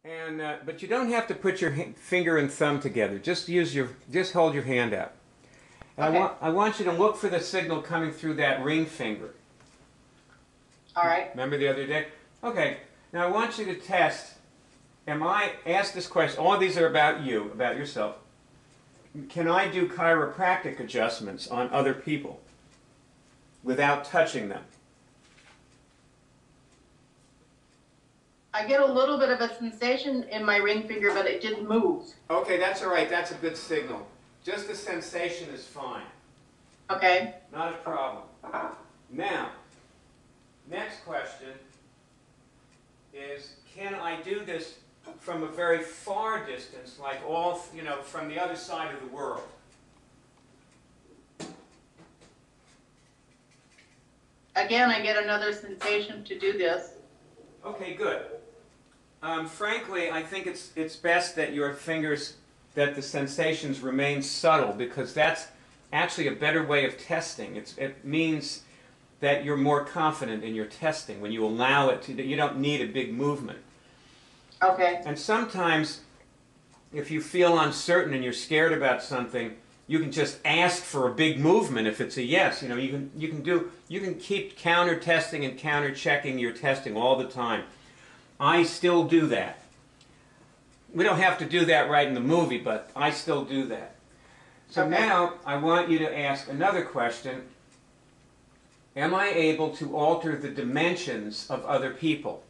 And but you don't have to put your finger and thumb together. Just hold your hand out. And Okay. I want you to look for the signal coming through that ring finger. All right. Remember the other day? Okay. Now I want you to test. Ask this question. All of these are about you, about yourself. Can I do chiropractic adjustments on other people without touching them? I get a little bit of a sensation in my ring finger, but it didn't move. Okay, that's all right. That's a good signal. Just the sensation is fine. Okay. Not a problem. Now, next question is, can I do this from a very far distance, like from the other side of the world? Again, I get another sensation to do this. Okay, good. Frankly, I think it's best that your fingers, that the sensations remain subtle, because that's actually a better way of testing. It means that you're more confident in your testing when you allow it to. You don't need a big movement. Okay. And sometimes, if you feel uncertain and you're scared about something, you can just ask for a big movement. If it's a yes, you can keep counter testing and counter checking your testing all the time. I still do that. We don't have to do that right in the movie, but I still do that. So Okay. now I want you to ask another question. Am I able to alter the dimensions of other people?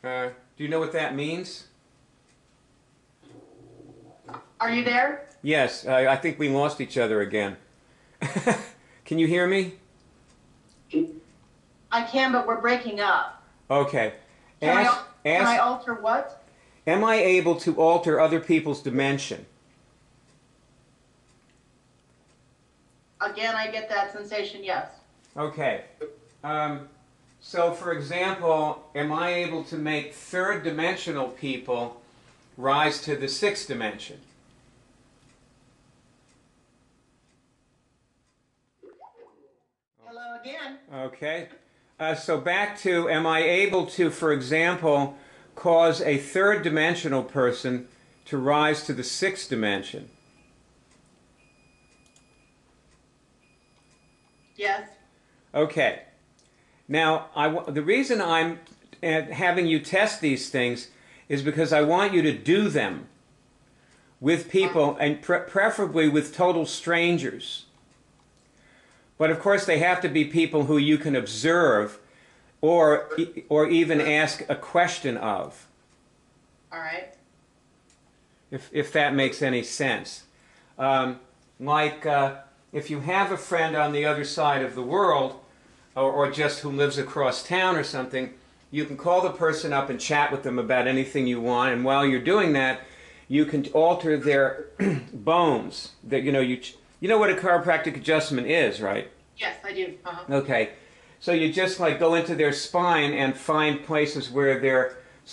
Do you know what that means? Are you there? Yes, I think we lost each other again. Can you hear me? I can, but we're breaking up. Okay. Can I alter what? Am I able to alter other people's dimension? Again, I get that sensation, yes. Okay. So, for example, am I able to make third-dimensional people rise to the sixth dimension? Hello again. Okay. So back to, am I able to, for example, cause a third-dimensional person to rise to the sixth dimension? Yes. Okay. Now, the reason I'm having you test these things is because I want you to do them with people, and preferably with total strangers. But of course, they have to be people who you can observe or even ask a question of. All right. If that makes any sense. If you have a friend on the other side of the world, or just who lives across town or something, you can call the person up and chat with them about anything you want, and while you're doing that, you can alter their bones. That you know what a chiropractic adjustment is, right? Yes, I do. Okay, so you just go into their spine and find places where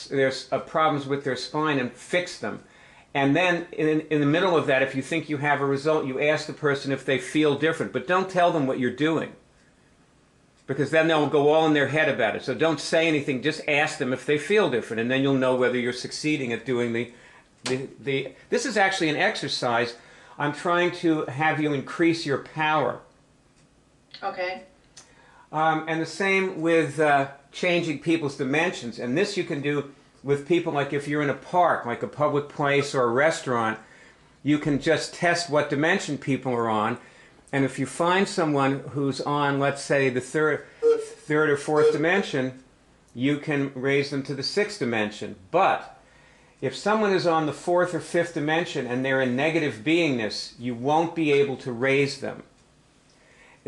there's problems with their spine and fix them. And then in the middle of that, if you think you have a result, you ask the person if they feel different. But don't tell them what you're doing, because then they'll go all in their head about it. So don't say anything, just ask them if they feel different, and then you'll know whether you're succeeding at doing This is actually an exercise. I'm trying to have you increase your power. Okay. And the same with changing people's dimensions. And this you can do with people, like if you're in a park, like a public place or a restaurant, you can just test what dimension people are on. And if you find someone who's on, let's say, the third or fourth dimension, you can raise them to the sixth dimension. But if someone is on the fourth or fifth dimension and they're in negative beingness, you won't be able to raise them.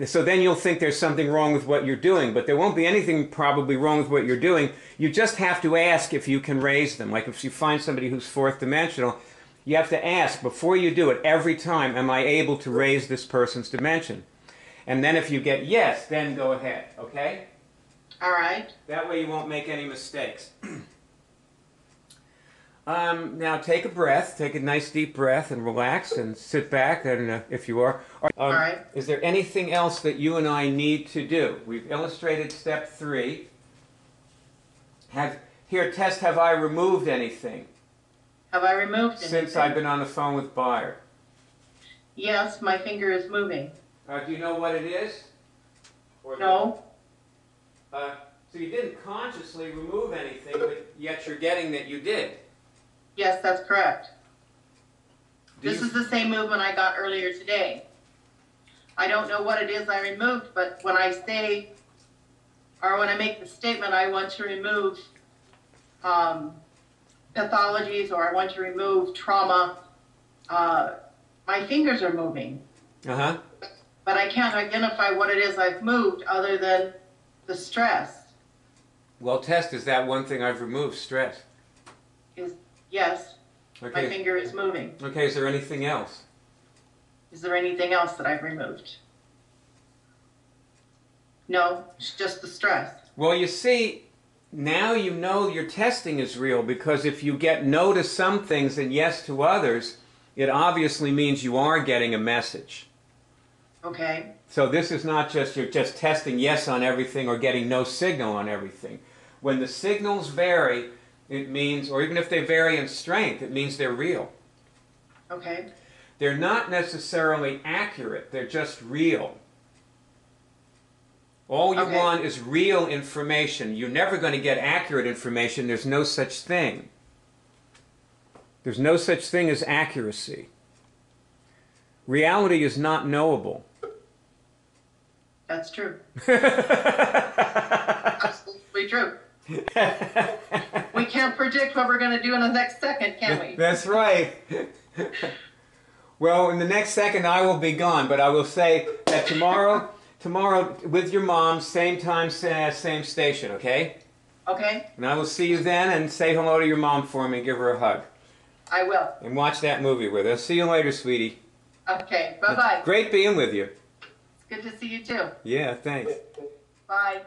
So then you'll think there's something wrong with what you're doing, but there won't be anything probably wrong with what you're doing. You just have to ask if you can raise them. Like if you find somebody who's fourth dimensional, you have to ask before you do it every time, am I able to raise this person's dimension? And then if you get yes, then go ahead, okay? All right. That way you won't make any mistakes. Now take a breath, take a nice deep breath and relax and sit back. I don't know if you are. All right. Is there anything else that you and I need to do? We've illustrated step 3. Here, test, have I removed anything? Have I removed anything? Since I've been on the phone with Bayer. Yes, my finger is moving. Do you know what it is? No. So you didn't consciously remove anything, but yet you're getting that you did. Yes, that's correct. This is the same movement I got earlier today. I don't know what it is I removed, but when I say, or when I make the statement, I want to remove pathologies, or I want to remove trauma, my fingers are moving. Uh-huh. But I can't identify what it is I've moved other than the stress. Well, test, is that one thing I've removed, stress? Yes, okay. My finger is moving. Okay, is there anything else? Is there anything else that I've removed? No, it's just the stress. Well, you see, now you know your testing is real, because if you get no to some things and yes to others, it obviously means you are getting a message. Okay. So this is not just you're just testing yes on everything or getting no signal on everything. When the signals vary, it means, or even if they vary in strength, it means they're real. Okay. They're not necessarily accurate, they're just real. All you want is real information. You're never going to get accurate information. There's no such thing. There's no such thing as accuracy. Reality is not knowable. That's true. Absolutely true. We can't predict what we're going to do in the next second, can we? That's right. Well, in the next second I will be gone, but I will say that tomorrow with your mom, same time, same station, okay? Okay. And I will see you then, and say hello to your mom for me and give her a hug. I will. And watch that movie with her. See you later, sweetie. Okay, bye-bye. Great being with you. It's good to see you too. Yeah, thanks. Bye.